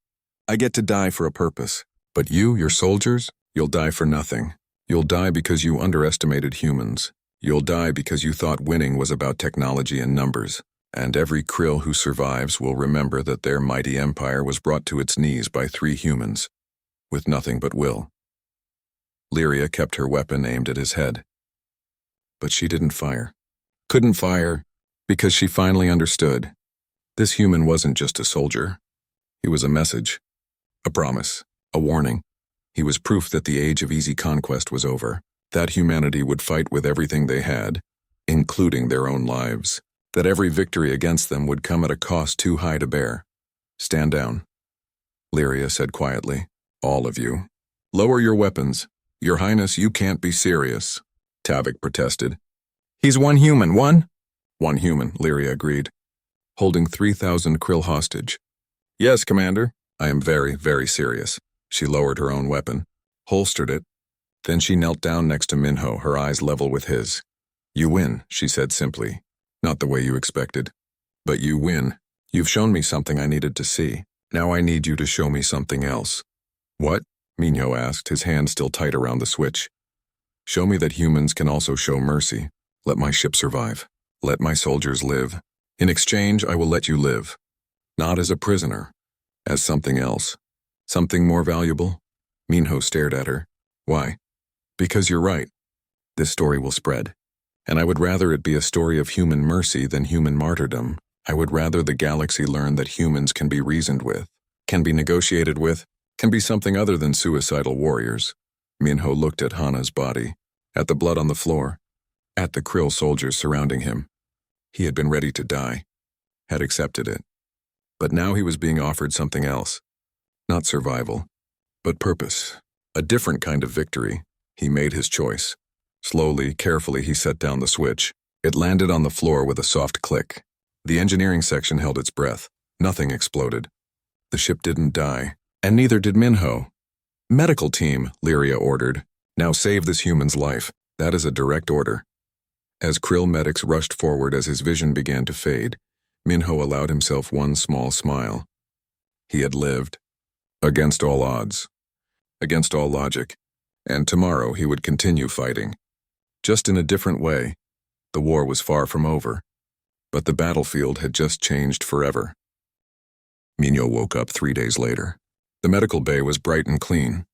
Speaker 1: I get to die for a purpose. But you, your soldiers, you'll die for nothing. You'll die because you underestimated humans. You'll die because you thought winning was about technology and numbers. And every Krill who survives will remember that their mighty empire was brought to its knees by 3 humans, with nothing but will. Lyria kept her weapon aimed at his head. But she didn't fire. Couldn't fire, because she finally understood. This human wasn't just a soldier. He was a message, a promise, a warning. He was proof that the age of easy conquest was over, that humanity would fight with everything they had, including their own lives, that every victory against them would come at a cost too high to bear. Stand down, Lyria said quietly. All of you. Lower your weapons. Your Highness, you can't be serious, Tavik protested. He's one human, one? One human, Lyria agreed. Holding 3,000 Krill hostage. Yes, Commander. I am very, very serious. She lowered her own weapon, holstered it. Then she knelt down next to Minho, her eyes level with his. You win, she said simply. Not the way you expected. But you win. You've shown me something I needed to see. Now I need you to show me something else. What? Minho asked, his hand still tight around the switch. Show me that humans can also show mercy. Let my ship survive. Let my soldiers live. In exchange, I will let you live. Not as a prisoner. As something else. Something more valuable? Minho stared at her. Why? Because you're right. This story will spread. And I would rather it be a story of human mercy than human martyrdom. I would rather the galaxy learn that humans can be reasoned with, can be negotiated with, can be something other than suicidal warriors. Minho looked at Hana's body, at the blood on the floor, at the Krill soldiers surrounding him. He had been ready to die, had accepted it. But now he was being offered something else. Not survival, but purpose. A different kind of victory. He made his choice. Slowly, carefully, he set down the switch. It landed on the floor with a soft click. The engineering section held its breath. Nothing exploded. The ship didn't die, and neither did Minho. Medical team, Lyria ordered. Now save this human's life. That is a direct order. As Krill medics rushed forward as his vision began to fade, Minho allowed himself one small smile. He had lived. Against all odds. Against all logic. And tomorrow he would continue fighting. Just in a different way. The war was far from over. But the battlefield had just changed forever. Minho woke up 3 days later. The medical bay was bright and clean.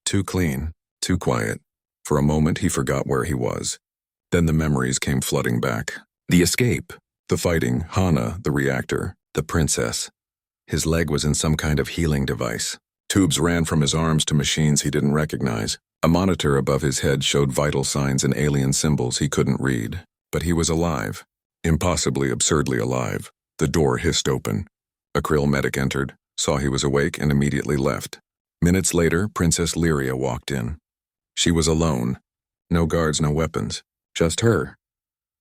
Speaker 1: Too clean, too quiet. For a moment he forgot where he was. Then the memories came flooding back. The escape, the fighting, Hana, the reactor, the princess. His leg was in some kind of healing device. Tubes ran from his arms to machines he didn't recognize. A monitor above his head showed vital signs and alien symbols he couldn't read. But he was alive. Impossibly, absurdly alive. The door hissed open. A Krill medic entered, saw he was awake, and immediately left. Minutes later, Princess Lyria walked in. She was alone. No guards, no weapons. Just her.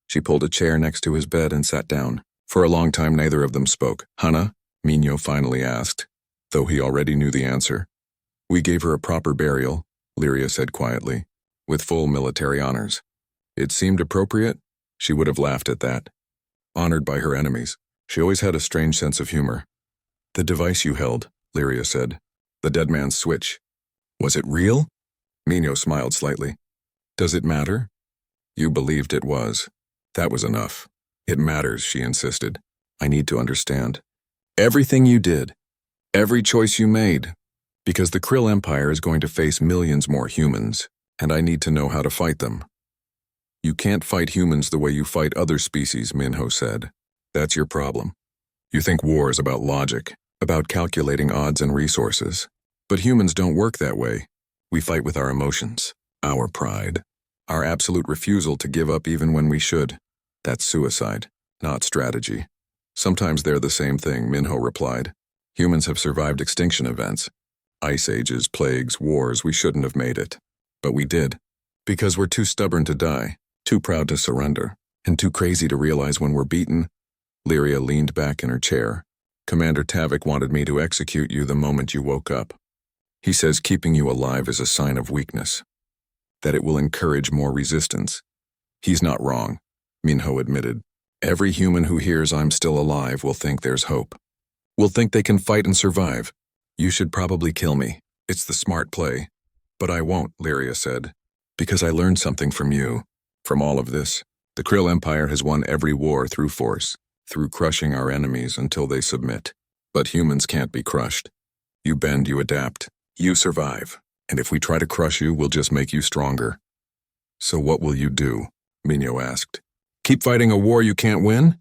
Speaker 1: She pulled a chair next to his bed and sat down. For a long time, neither of them spoke. Hana? Minho finally asked, though he already knew the answer. We gave her a proper burial, Lyria said quietly, with full military honors. It seemed appropriate. She would have laughed at that. Honored by her enemies. She always had a strange sense of humor. The device you held, Lyria said. The dead man's switch. Was it real? Minho smiled slightly. Does it matter? You believed it was. That was enough. It matters, she insisted. I need to understand. Everything you did. Every choice you made. Because the Krill Empire is going to face millions more humans, and I need to know how to fight them. You can't fight humans the way you fight other species, Minho said. That's your problem. You think war is about logic, about calculating odds and resources. But humans don't work that way. We fight with our emotions, our pride, our absolute refusal to give up even when we should. That's suicide, not strategy. Sometimes they're the same thing, Minho replied. Humans have survived extinction events. Ice ages, plagues, wars, we shouldn't have made it. But we did. Because we're too stubborn to die, too proud to surrender, and too crazy to realize when we're beaten. Lyria leaned back in her chair. Commander Tavik wanted me to execute you the moment you woke up. He says keeping you alive is a sign of weakness, that it will encourage more resistance. He's not wrong, Minho admitted. Every human who hears I'm still alive will think there's hope. Will think they can fight and survive. You should probably kill me. It's the smart play. But I won't, Lyria said, because I learned something from you. From all of this, the Krill Empire has won every war through force, through crushing our enemies until they submit. But humans can't be crushed. You bend, you adapt, you survive. And if we try to crush you, we'll just make you stronger. So what will you do? Minho asked. Keep fighting a war you can't win?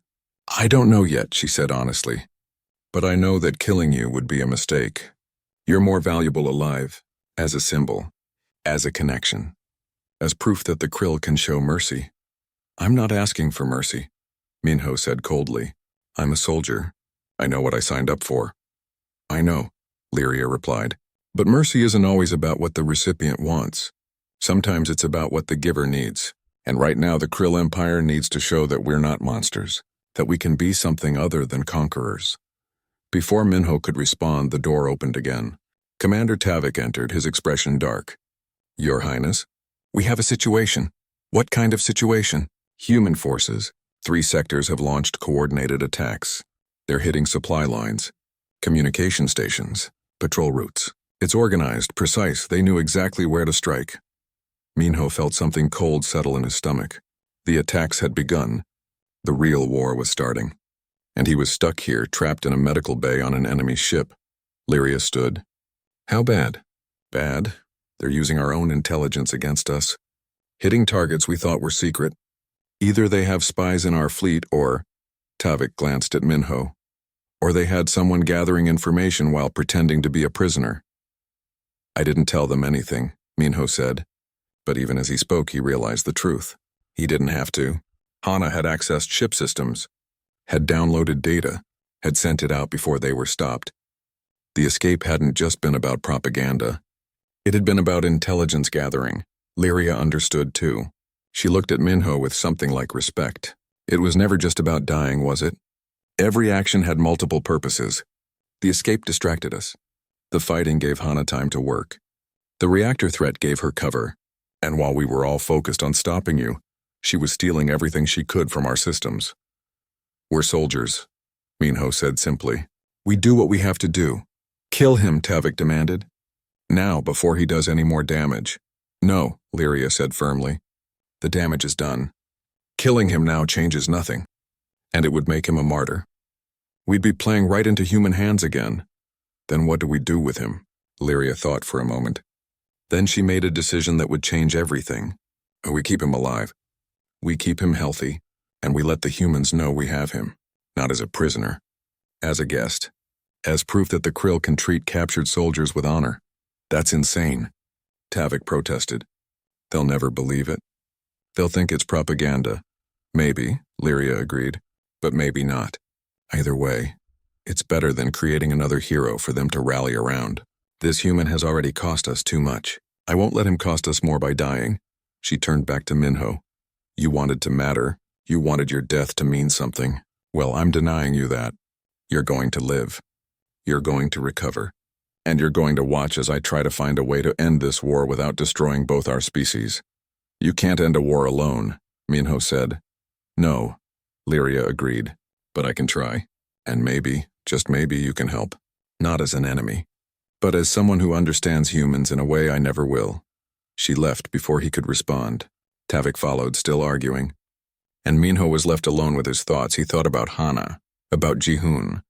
Speaker 1: I don't know yet, she said honestly. But I know that killing you would be a mistake. You're more valuable alive, as a symbol, as a connection, as proof that the Krill can show mercy. I'm not asking for mercy, Minho said coldly. I'm a soldier. I know what I signed up for. I know, Lyria replied. But mercy isn't always about what the recipient wants. Sometimes it's about what the giver needs. And right now the Krill Empire needs to show that we're not monsters, that we can be something other than conquerors. Before Minho could respond, the door opened again. Commander Tavik entered, his expression dark. Your Highness, we have a situation. What kind of situation? Human forces. 3 sectors have launched coordinated attacks. They're hitting supply lines, communication stations, patrol routes. It's organized, precise. They knew exactly where to strike. Minho felt something cold settle in his stomach. The attacks had begun. The real war was starting. And he was stuck here, trapped in a medical bay on an enemy ship. Lyria stood. How bad? Bad. They're using our own intelligence against us. Hitting targets we thought were secret. Either they have spies in our fleet or, Tavik glanced at Minho, or they had someone gathering information while pretending to be a prisoner. I didn't tell them anything, Minho said. But even as he spoke, he realized the truth. He didn't have to. Hana had accessed ship systems, had downloaded data, had sent it out before they were stopped. The escape hadn't just been about propaganda. It had been about intelligence gathering. Lyria understood too. She looked at Minho with something like respect. It was never just about dying, was it? Every action had multiple purposes. The escape distracted us. The fighting gave Hana time to work. The reactor threat gave her cover. And while we were all focused on stopping you, she was stealing everything she could from our systems. We're soldiers, Minho said simply. We do what we have to do. Kill him, Tavik demanded. Now, before he does any more damage. No, Lyria said firmly. The damage is done. Killing him now changes nothing. And it would make him a martyr. We'd be playing right into human hands again. Then what do we do with him? Lyria thought for a moment. Then she made a decision that would change everything. We keep him alive. We keep him healthy. And we let the humans know we have him. Not as a prisoner. As a guest. As proof that the Krill can treat captured soldiers with honor. That's insane. Tavik protested. They'll never believe it. They'll think it's propaganda. Maybe, Lyria agreed. But maybe not. Either way, it's better than creating another hero for them to rally around. This human has already cost us too much. I won't let him cost us more by dying. She turned back to Minho. You wanted to matter. You wanted your death to mean something. Well, I'm denying you that. You're going to live. You're going to recover. And you're going to watch as I try to find a way to end this war without destroying both our species. You can't end a war alone, Minho said. No, Lyria agreed. But I can try. And maybe, just maybe, you can help. Not as an enemy, but as someone who understands humans in a way I never will. She left before he could respond. Tavik followed, still arguing. And Minho was left alone with his thoughts. He thought about Hana, about Jihoon,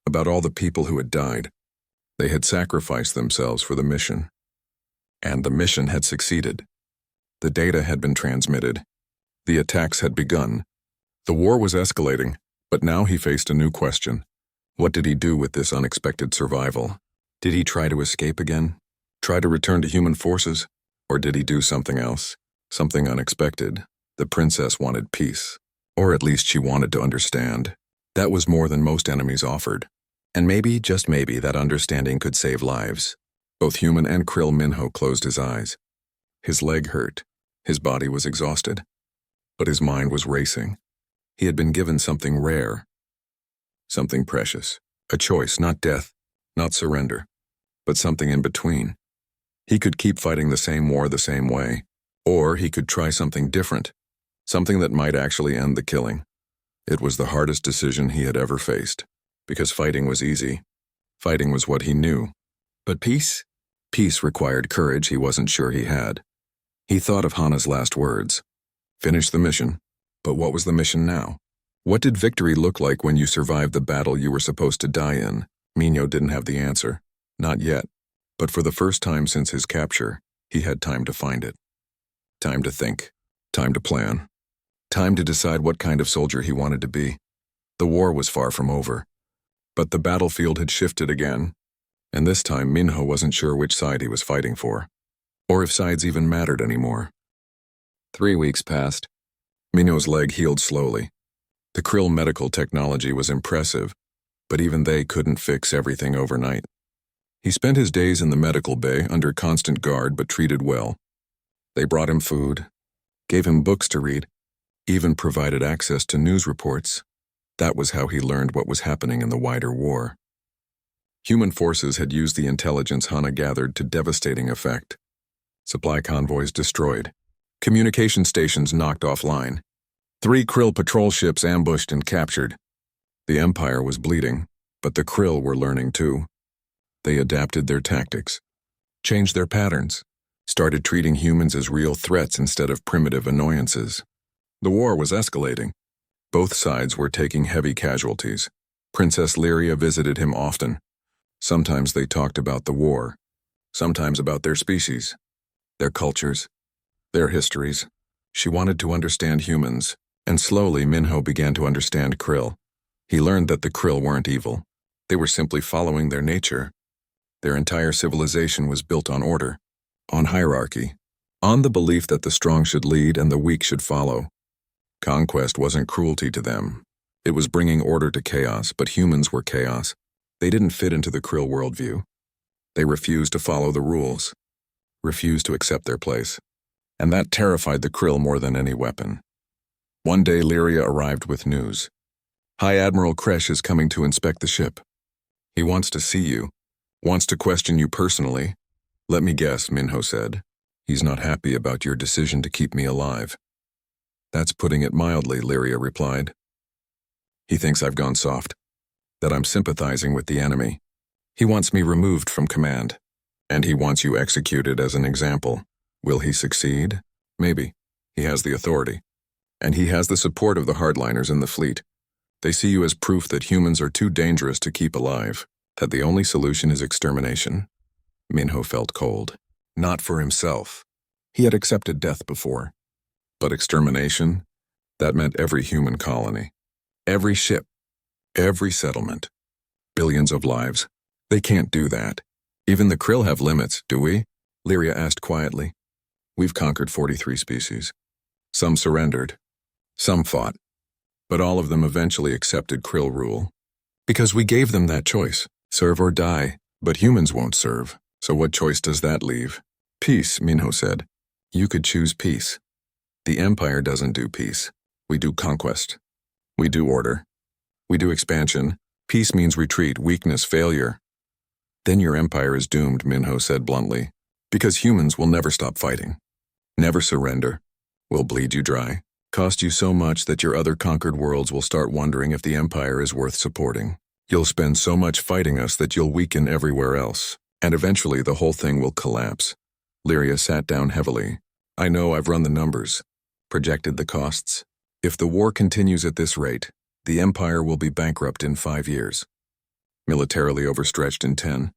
Speaker 1: about all the people who had died. They had sacrificed themselves for the mission. And the mission had succeeded. The data had been transmitted. The attacks had begun. The war was escalating, but now he faced a new question. What did he do with this unexpected survival? Did he try to escape again? Try to return to human forces? Or did he do something else? Something unexpected? The princess wanted peace. Or at least she wanted to understand. That was more than most enemies offered. And maybe, just maybe, that understanding could save lives. Both human and Krill Minho closed his eyes. His leg hurt. His body was exhausted. But his mind was racing. He had been given something rare. Something precious. A choice, not death, not surrender, but something in between. He could keep fighting the same war the same way, or he could try something different, something that might actually end the killing. It was the hardest decision he had ever faced, because fighting was easy. Fighting was what he knew. But peace? Peace required courage he wasn't sure he had. He thought of Hana's last words. Finish the mission. But what was the mission now? What did victory look like when you survived the battle you were supposed to die in? Minho didn't have the answer. Not yet. But for the first time since his capture, he had time to find it. Time to think. Time to plan. Time to decide what kind of soldier he wanted to be. The war was far from over. But the battlefield had shifted again. And this time Minho wasn't sure which side he was fighting for. Or if sides even mattered anymore. 3 weeks passed. Minho's leg healed slowly. The Krill medical technology was impressive, but even they couldn't fix everything overnight. He spent his days in the medical bay under constant guard but treated well. They brought him food, gave him books to read, even provided access to news reports. That was how he learned what was happening in the wider war. Human forces had used the intelligence Hana gathered to devastating effect. Supply convoys destroyed. Communication stations knocked offline. 3 Krill patrol ships ambushed and captured. The Empire was bleeding, but the Krill were learning too. They adapted their tactics, changed their patterns, started treating humans as real threats instead of primitive annoyances. The war was escalating. Both sides were taking heavy casualties. Princess Lyria visited him often. Sometimes they talked about the war, sometimes about their species, their cultures, their histories. She wanted to understand humans, and slowly Minho began to understand Krill. He learned that the Krill weren't evil. They were simply following their nature. Their entire civilization was built on order, on hierarchy, on the belief that the strong should lead and the weak should follow. Conquest wasn't cruelty to them. It was bringing order to chaos, but humans were chaos. They didn't fit into the Krill worldview. They refused to follow the rules, refused to accept their place. And that terrified the Krill more than any weapon. One day Lyria arrived with news. High Admiral Kresh is coming to inspect the ship. He wants to see you, wants to question you personally. Let me guess, Minho said. He's not happy about your decision to keep me alive. That's putting it mildly, Lyria replied. He thinks I've gone soft, that I'm sympathizing with the enemy. He wants me removed from command, and he wants you executed as an example. Will he succeed? Maybe. He has the authority. And he has the support of the hardliners in the fleet. They see you as proof that humans are too dangerous to keep alive, that the only solution is extermination. Minho felt cold. Not for himself. He had accepted death before. But extermination? That meant every human colony. Every ship. Every settlement. Billions of lives. They can't do that. Even the Krill have limits, do we? Lyria asked quietly. We've conquered 43 species. Some surrendered. Some fought. But all of them eventually accepted Krill rule. Because we gave them that choice. Serve or die. But humans won't serve. So what choice does that leave? Peace, Minho said. You could choose peace. The Empire doesn't do peace. We do conquest. We do order. We do expansion. Peace means retreat, weakness, failure. Then your empire is doomed, Minho said bluntly. Because humans will never stop fighting. Never surrender. Will bleed you dry. Cost you so much that your other conquered worlds will start wondering if the Empire is worth supporting. You'll spend so much fighting us that you'll weaken everywhere else. And eventually the whole thing will collapse. Lyria sat down heavily. I know, I've run the numbers. Projected the costs. If the war continues at this rate, the Empire will be bankrupt in 5 years. Militarily overstretched in 10.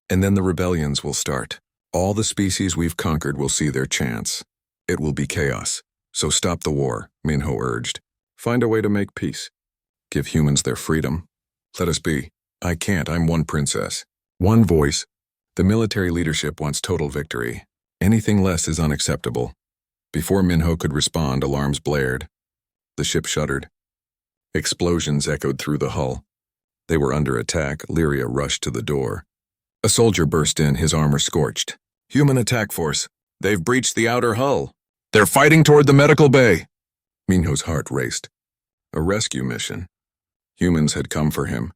Speaker 1: And then the rebellions will start. All the species we've conquered will see their chance. It will be chaos. So stop the war, Minho urged. Find a way to make peace. Give humans their freedom. Let us be. I can't, I'm one princess. One voice. The military leadership wants total victory. Anything less is unacceptable. Before Minho could respond, alarms blared. The ship shuddered. Explosions echoed through the hull. They were under attack. Lyria rushed to the door. A soldier burst in, his armor scorched. Human attack force. They've breached the outer hull. They're fighting toward the medical bay. Minho's heart raced. A rescue mission. Humans had come for him.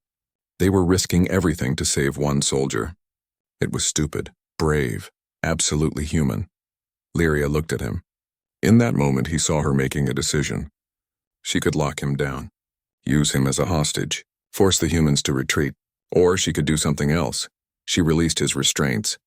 Speaker 1: They were risking everything to save one soldier. It was stupid, brave, absolutely human. Lyria looked at him. In that moment, he saw her making a decision. She could lock him down, use him as a hostage, force the humans to retreat, or she could do something else. She released his restraints.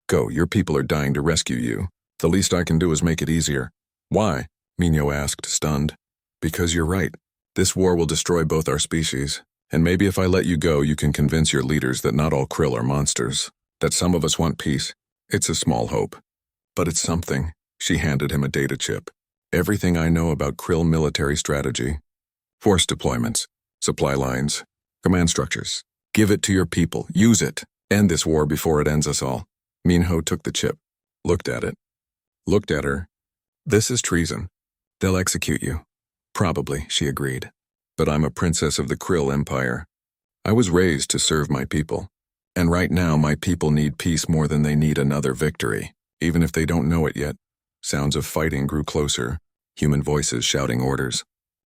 Speaker 1: Go, your people are dying to rescue you. The least I can do is make it easier. Why? Minho asked, stunned. Because you're right. This war will destroy both our species, and maybe if I let you go, you can convince your leaders that not all krill are monsters, that some of us want peace. It's a small hope. But it's something. She handed him a data chip. Everything I know about krill military strategy. Force deployments, supply lines, command structures. Give it to your people. Use it. End this war before it ends us all. Minho took the chip, looked at it, looked at her. This is treason. They'll execute you. Probably, she agreed. But I'm a princess of the Krill Empire. I was raised to serve my people. And right now, my people need peace more than they need another victory, even if they don't know it yet. Sounds of fighting grew closer, human voices shouting orders.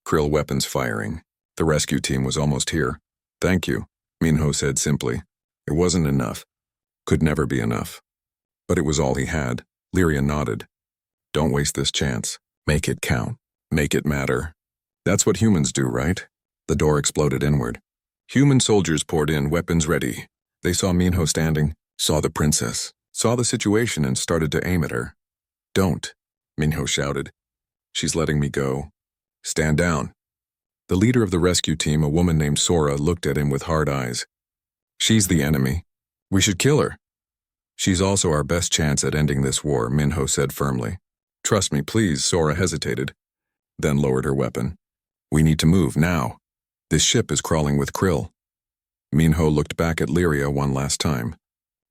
Speaker 1: Krill weapons firing. The rescue team was almost here. Thank you, Minho said simply. It wasn't enough. Could never be enough. But it was all he had. Lyria nodded. Don't waste this chance. Make it count. Make it matter. That's what humans do, right? The door exploded inward. Human soldiers poured in, weapons ready. They saw Minho standing, saw the princess, saw the situation and started to aim at her. Don't, Minho shouted. She's letting me go. Stand down. The leader of the rescue team, a woman named Sora, looked at him with hard eyes. She's the enemy. We should kill her. She's also our best chance at ending this war, Minho said firmly. Trust me, please, Sora hesitated, then lowered her weapon. We need to move, now. This ship is crawling with krill. Minho looked back at Lyria one last time.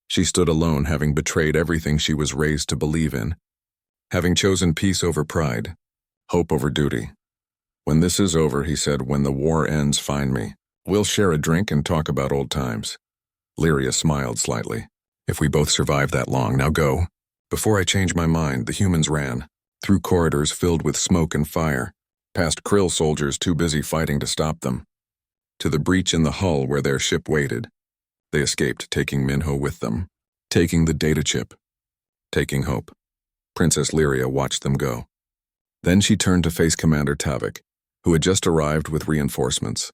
Speaker 1: She stood alone, having betrayed everything she was raised to believe in, having chosen peace over pride, hope over duty. When this is over, he said, when the war ends, find me. We'll share a drink and talk about old times. Lyria smiled slightly. If we both survive that long, now go. Before I change my mind, the humans ran, through corridors filled with smoke and fire, past krill soldiers too busy fighting to stop them, to the breach in the hull where their ship waited. They escaped, taking Minho with them, taking the data chip, taking hope. Princess Lyria watched them go. Then she turned to face Commander Tavik, who had just arrived with reinforcements.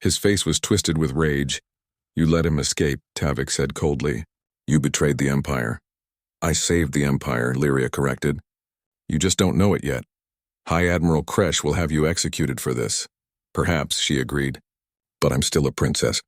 Speaker 1: His face was twisted with rage. You let him escape, Tavik said coldly. You betrayed the Empire. I saved the Empire, Lyria corrected. You just don't know it yet. High Admiral Kresh will have you executed for this. Perhaps, she agreed. But I'm still a princess.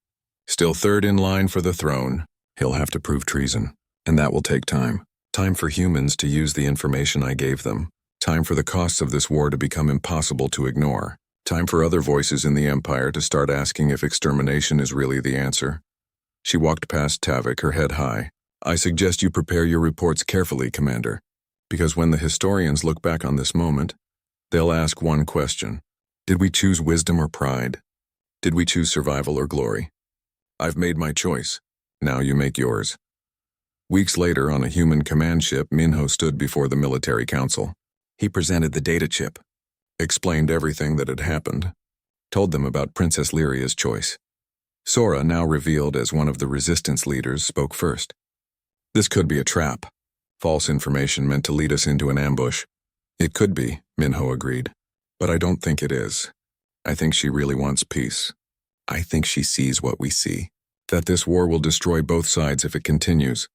Speaker 1: Still third in line for the throne. He'll have to prove treason. And that will take time. Time for humans to use the information I gave them. Time for the costs of this war to become impossible to ignore. Time for other voices in the Empire to start asking if extermination is really the answer. She walked past Tavik, her head high. I suggest you prepare your reports carefully, Commander, because when the historians look back on this moment, they'll ask one question. Did we choose wisdom or pride? Did we choose survival or glory? I've made my choice. Now you make yours. Weeks later, on a human command ship, Minho stood before the military council. He presented the data chip, explained everything that had happened, told them about Princess Lyria's choice. Sora, now revealed as one of the resistance leaders, spoke first. This could be a trap. False information meant to lead us into an ambush. It could be, Minho agreed. But I don't think it is. I think she really wants peace. I think she sees what we see. That this war will destroy both sides if it continues.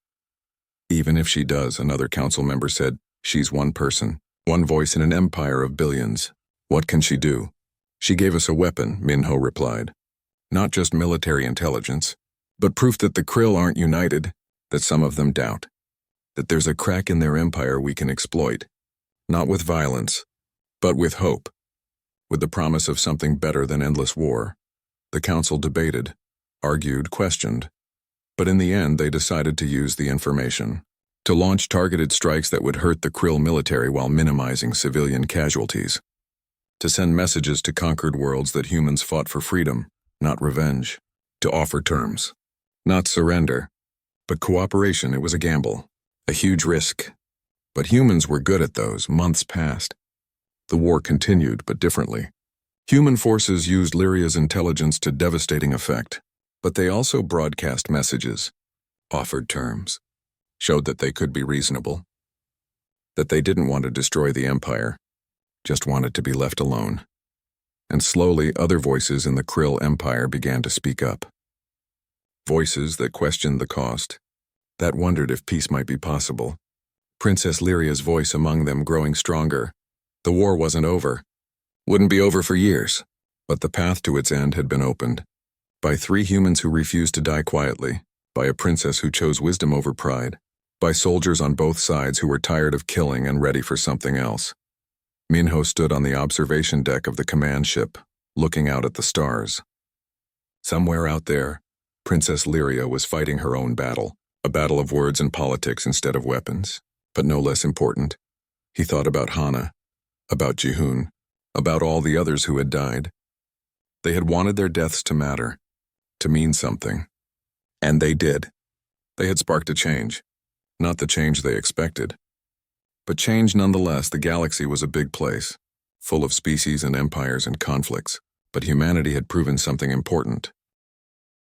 Speaker 1: Even if she does, another council member said, she's one person, one voice in an empire of billions. What can she do? She gave us a weapon, Minho replied. Not just military intelligence, but proof that the Krill aren't united, that some of them doubt. That there's a crack in their empire we can exploit. Not with violence, but with hope. With the promise of something better than endless war. The council debated, argued, questioned. But in the end, they decided to use the information. To launch targeted strikes that would hurt the Krill military while minimizing civilian casualties. To send messages to conquered worlds that humans fought for freedom, not revenge. To offer terms. Not surrender, but cooperation. It was a gamble. A huge risk. But humans were good at those. Months passed. The war continued, but differently. Human forces used Lyria's intelligence to devastating effect, but they also broadcast messages, offered terms, showed that they could be reasonable, that they didn't want to destroy the Empire, just wanted to be left alone. And slowly, other voices in the Krill Empire began to speak up. Voices that questioned the cost, that wondered if peace might be possible. Princess Lyria's voice among them growing stronger. The war wasn't over. Wouldn't be over for years. But the path to its end had been opened. By 3 humans who refused to die quietly. By a princess who chose wisdom over pride. By soldiers on both sides who were tired of killing and ready for something else. Minho stood on the observation deck of the command ship, looking out at the stars. Somewhere out there, Princess Lyria was fighting her own battle. A battle of words and politics instead of weapons. But no less important, he thought about Hana, about Jihoon, about all the others who had died. They had wanted their deaths to matter, to mean something. And they did. They had sparked a change. Not the change they expected. But change nonetheless. The galaxy was a big place, full of species and empires and conflicts. But humanity had proven something important.